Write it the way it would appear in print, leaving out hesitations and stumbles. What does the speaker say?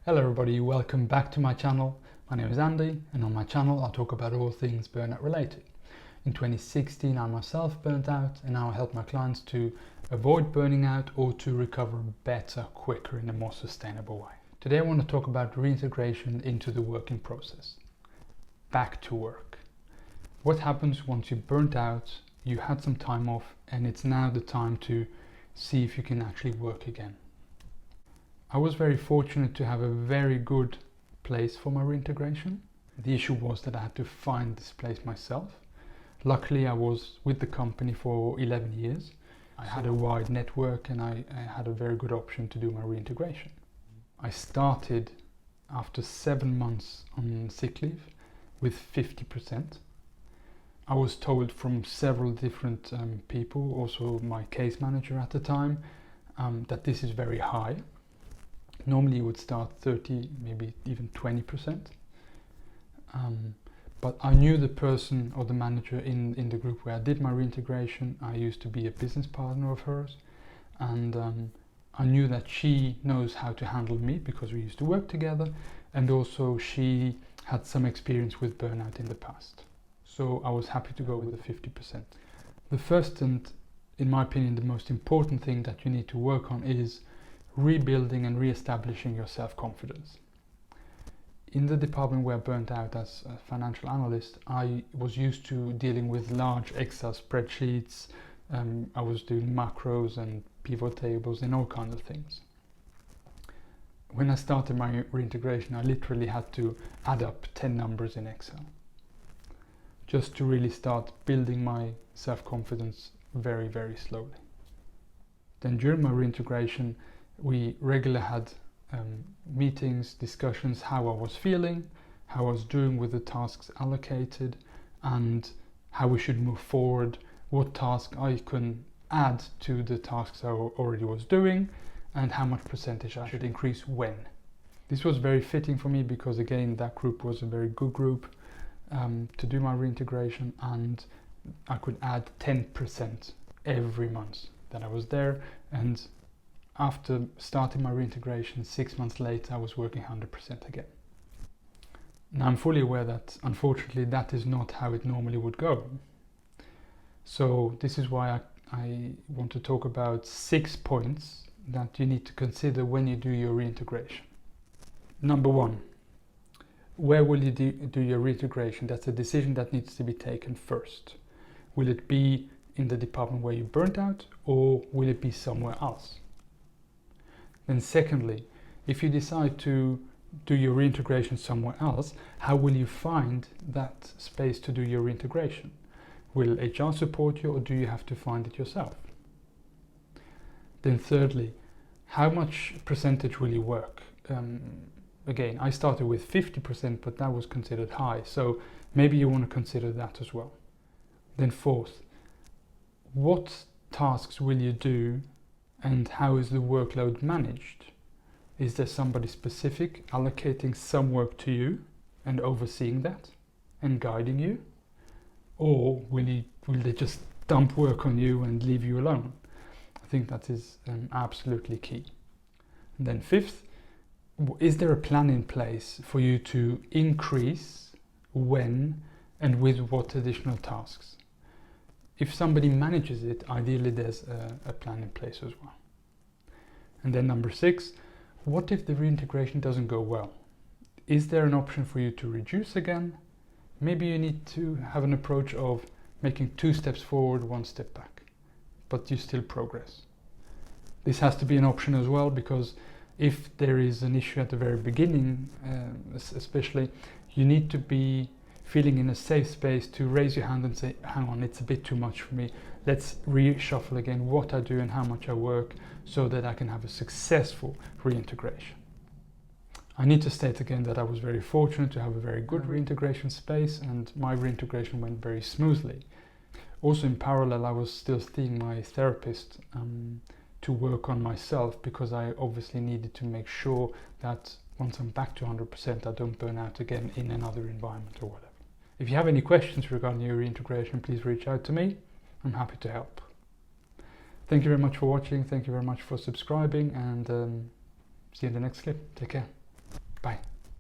Hello everybody, welcome back to my channel. My name is Andy and on my channel I'll talk about all things burnout related. In 2016 I myself burnt out and now I help my clients to avoid burning out or to recover better, quicker in a more sustainable way. Today I want to talk about reintegration into the working process. Back to work. What happens once you're burnt out, you had some time off and it's now the time to see if you can actually work again. I was very fortunate to have a very good place for my reintegration. The issue was that I had to find this place myself. Luckily, I was with the company for 11 years. I had a wide network and I had a very good option to do my reintegration. I started after 7 months on sick leave with 50%. I was told from several different people, also my case manager at the time, that this is very high. Normally you would start 30, maybe even 20%. But I knew the person or the manager in the group where I did my reintegration. I used to be a business partner of hers, and I knew that she knows how to handle me because we used to work together, and also she had some experience with burnout in the past. So I was happy to go with the 50%. The first and, in my opinion, the most important thing that you need to work on is rebuilding and re-establishing your self-confidence. In the department where I burnt out as a financial analyst, I was used to dealing with large Excel spreadsheets. I was doing macros and pivot tables and all kinds of things. When I started my reintegration, I literally had to add up 10 numbers in Excel just to really start building my self-confidence very, very slowly. Then during my reintegration, we regularly had meetings, discussions, how I was feeling, how I was doing with the tasks allocated, and how we should move forward, what task I can add to the tasks I already was doing, and how much percentage I should increase when. This was very fitting for me because, again, that group was a very good group to do my reintegration, and I could add 10% every month that I was there. And after starting my reintegration, 6 months later, I was working 100% again. Now I'm fully aware that, unfortunately, that is not how it normally would go. So this is why I want to talk about 6 points that you need to consider when you do your reintegration. Number 1, where will you do your reintegration? That's a decision that needs to be taken first. Will it be in the department where you burnt out, or will it be somewhere else? Then secondly, if you decide to do your reintegration somewhere else, how will you find that space to do your reintegration? Will HR support you, or do you have to find it yourself? Then thirdly, how much percentage will you work? Again, I started with 50%, but that was considered high, so maybe you want to consider that as well. Then fourth, what tasks will you do and how is the workload managed? Is there somebody specific allocating some work to you and overseeing that and guiding you? Or will they just dump work on you and leave you alone? I think that is absolutely key. And then fifth, is there a plan in place for you to increase when and with what additional tasks? If somebody manages it, ideally there's a plan in place as well. And then number 6, what if the reintegration doesn't go well? Is there an option for you to reduce again? Maybe you need to have an approach of making 2 steps forward, 1 step back, but you still progress. This has to be an option as well, because if there is an issue at the very beginning, especially, you need to be feeling in a safe space to raise your hand and say, hang on, it's a bit too much for me. Let's reshuffle again what I do and how much I work so that I can have a successful reintegration. I need to state again that I was very fortunate to have a very good reintegration space, and my reintegration went very smoothly. Also in parallel, I was still seeing my therapist to work on myself, because I obviously needed to make sure that once I'm back to 100%, I don't burn out again in another environment or whatever. If you have any questions regarding your reintegration, please reach out to me. I'm happy to help. Thank you very much for watching. Thank you very much for subscribing, and see you in the next clip. Take care.